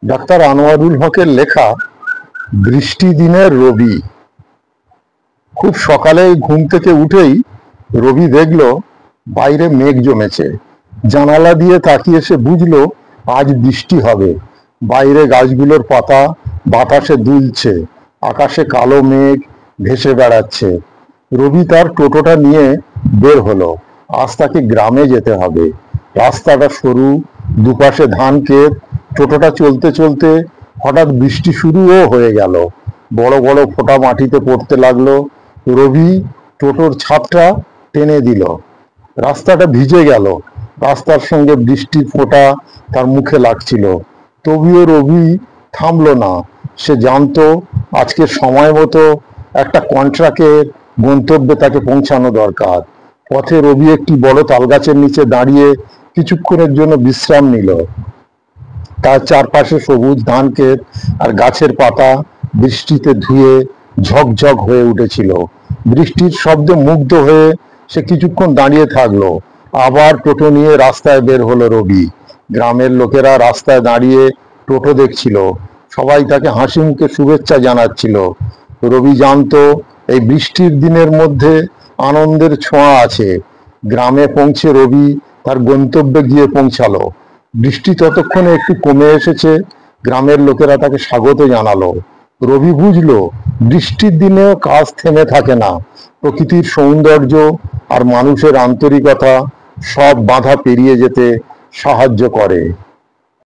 Doctor Anwarul হকের লেখা বৃষ্টি দিনের রবি। খুব সকালে ঘুম থেকে উঠেই রবি দেখলো বাইরে মেঘ জমেছে। জানালা দিয়ে তাকিয়ে সে বুঝলো আজ বৃষ্টি হবে। বাইরে গাছগুলোর পাতা বাতাসে দুলছে, আকাশে কালো মেঘ ভেসে বেড়াচ্ছে। রবি তার টোটোটা নিয়ে বের হলো। আজ তাকে গ্রামে যেতে হবে। রাস্তাটা সরু, দুপাশে ধান ক্ষেত। টোটোটা চলতে চলতে হঠাৎ বৃষ্টি শুরুও হয়ে গেল। বড় বড় ফোঁটা মাটিতে পড়তে লাগলো। রবি টোটোর ছাদটা টেনে দিল। রাস্তাটা ভিজে গেল। রাস্তার সঙ্গে বৃষ্টির ফোঁটা তার মুখে লাগছিল। তবুও রবি থামলো না। সে জানতো আজকে সময় মতো একটা কন্ট্রাক্টের গন্তব্যে তাকে পৌঁছানো দরকার। পথে রবি একটি বড় তালগাছের নিচে দাঁড়িয়ে কিছুক্ষণের জন্য বিশ্রাম নিল। তার চারপাশে সবুজ ধান ক্ষেত আর গাছের পাতা বৃষ্টিতে ধুয়ে ঝকঝক হয়ে উঠেছিল। বৃষ্টির শব্দে মুগ্ধ হয়ে সে কিছুক্ষণ দাঁড়িয়ে থাকলো। আবার টোটো নিয়ে রাস্তায় বের হলো রবি। গ্রামের লোকেরা রাস্তায় দাঁড়িয়ে টোটো দেখছিল। সবাই তাকে হাসি মুখে শুভেচ্ছা জানাচ্ছিল। রবি জানতো এই বৃষ্টির দিনের মধ্যে আনন্দের ছোঁয়া আছে। গ্রামে পৌঁছে রবি তার গন্তব্যে গিয়ে পৌঁছালো। বৃষ্টি ততক্ষণে একটু কমে এসেছে। গ্রামের লোকেরা তাকে স্বাগত জানালো। রবি বুঝলো বৃষ্টির দিনেও কাজ থেমে থাকে না। প্রকৃতির সৌন্দর্য আর মানুষের আন্তরিকতা সব বাধা পেরিয়ে যেতে সাহায্য করে।